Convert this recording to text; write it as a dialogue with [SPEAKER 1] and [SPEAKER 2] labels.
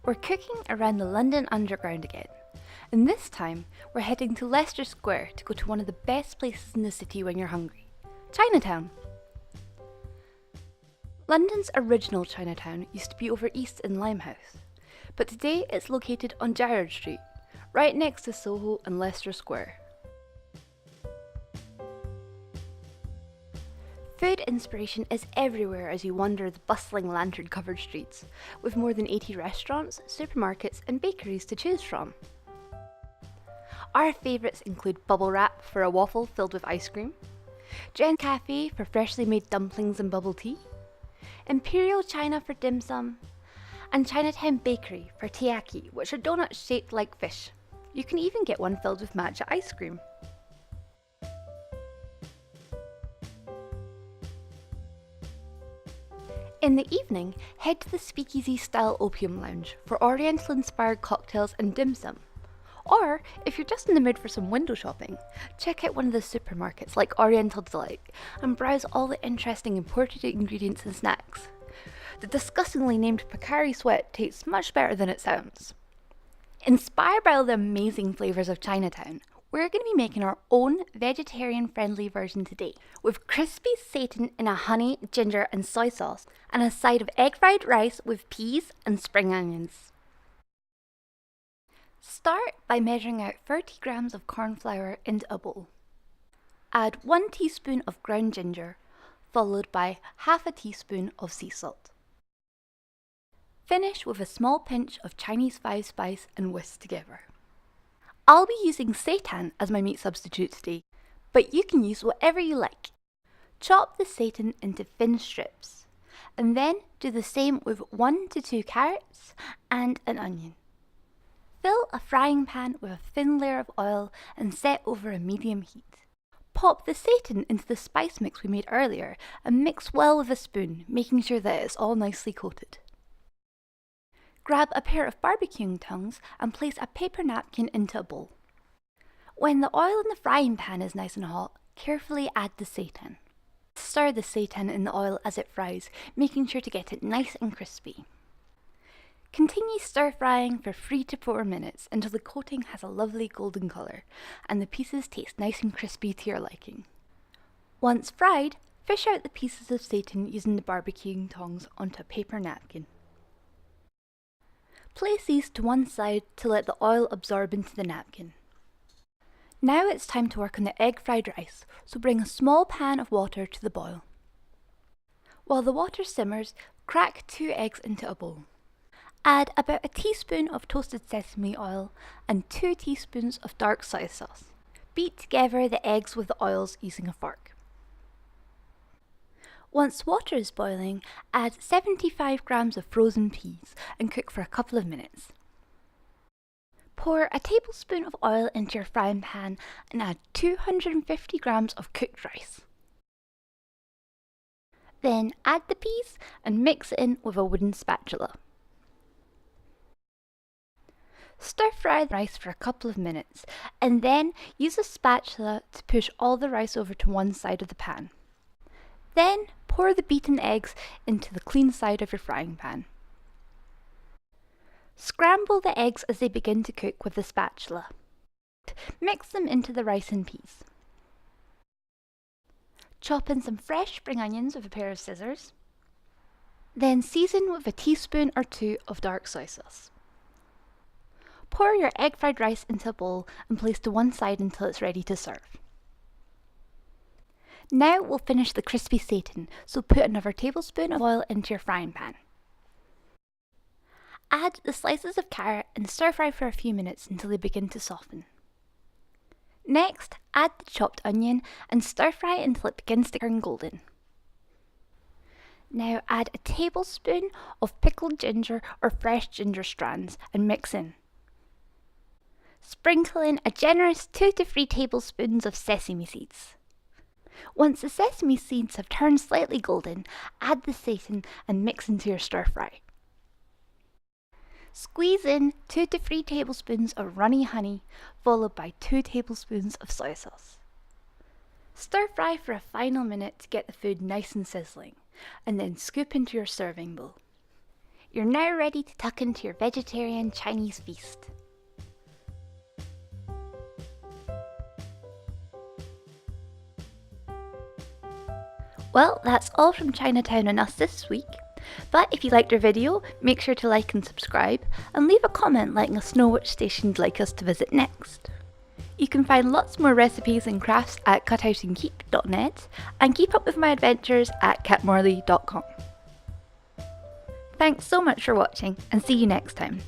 [SPEAKER 1] We're cooking around the London Underground again, and this time we're heading to Leicester Square to go to one of the best places in the city when you're hungry, Chinatown. London's original Chinatown used to be over east in Limehouse, but today it's located on Gerrard Street, right next to Soho and Leicester Square. Food inspiration is everywhere as you wander the bustling lantern-covered streets, with more than 80 restaurants, supermarkets and bakeries to choose from. Our favourites include Bubble Wrap for a waffle filled with ice cream, Jen's Cafe for freshly made dumplings and bubble tea, Imperial China for dim sum, and Chinatown Bakery for taiyaki, which are donuts shaped like fish. You can even get one filled with matcha ice cream. In the evening, head to the speakeasy-style Opium Lounge for Oriental-inspired cocktails and dim sum. Or, if you're just in the mood for some window shopping, check out one of the supermarkets like Oriental Delight and browse all the interesting imported ingredients and snacks. The disgustingly named Pocari Sweat tastes much better than it sounds. Inspired by all the amazing flavours of Chinatown, we're going to be making our own vegetarian-friendly version today, with crispy seitan in a honey, ginger and soy sauce, and a side of egg-fried rice with peas and spring onions. Start by measuring out 30 grams of corn flour into a bowl. Add 1 teaspoon of ground ginger, followed by half a teaspoon of sea salt. Finish with a small pinch of Chinese 5-spice and whisk together. I'll be using seitan as my meat substitute today, but you can use whatever you like. Chop the seitan into thin strips, and then do the same with 1 to 2 carrots and an onion. Fill a frying pan with a thin layer of oil and set over a medium heat. Pop the seitan into the spice mix we made earlier and mix well with a spoon, making sure that it's all nicely coated. Grab a pair of barbecuing tongs and place a paper napkin into a bowl. When the oil in the frying pan is nice and hot, carefully add the seitan. Stir the seitan in the oil as it fries, making sure to get it nice and crispy. Continue stir frying for 3 to 4 minutes until the coating has a lovely golden colour and the pieces taste nice and crispy to your liking. Once fried, fish out the pieces of seitan using the barbecuing tongs onto a paper napkin. Place these to one side to let the oil absorb into the napkin. Now it's time to work on the egg fried rice, so bring a small pan of water to the boil. While the water simmers, crack 2 eggs into a bowl. Add about a teaspoon of toasted sesame oil and 2 teaspoons of dark soy sauce. Beat together the eggs with the oils using a fork. Once water is boiling, add 75 grams of frozen peas and cook for a couple of minutes. Pour a tablespoon of oil into your frying pan and add 250 grams of cooked rice. Then add the peas and mix in with a wooden spatula. Stir fry the rice for a couple of minutes and then use a spatula to push all the rice over to one side of the pan. Then pour the beaten eggs into the clean side of your frying pan. Scramble the eggs as they begin to cook with the spatula. Mix them into the rice and peas. Chop in some fresh spring onions with a pair of scissors. Then season with a teaspoon or 2 of dark soy sauce. Pour your egg fried rice into a bowl and place to one side until it's ready to serve. Now we'll finish the crispy seitan, so put another tablespoon of oil into your frying pan. Add the slices of carrot and stir fry for a few minutes until they begin to soften. Next, add the chopped onion and stir fry until it begins to turn golden. Now add a tablespoon of pickled ginger or fresh ginger strands and mix in. Sprinkle in a generous 2 to 3 tablespoons of sesame seeds. Once the sesame seeds have turned slightly golden, add the seitan and mix into your stir fry. Squeeze in 2 to 3 tablespoons of runny honey, followed by 2 tablespoons of soy sauce. Stir fry for a final minute to get the food nice and sizzling, and then scoop into your serving bowl. You're now ready to tuck into your vegetarian Chinese feast. Well, that's all from Chinatown and us this week. But if you liked our video, make sure to like and subscribe, and leave a comment letting us know which station you'd like us to visit next. You can find lots more recipes and crafts at cutoutandkeep.net, and keep up with my adventures at catmorley.com. Thanks so much for watching, and see you next time.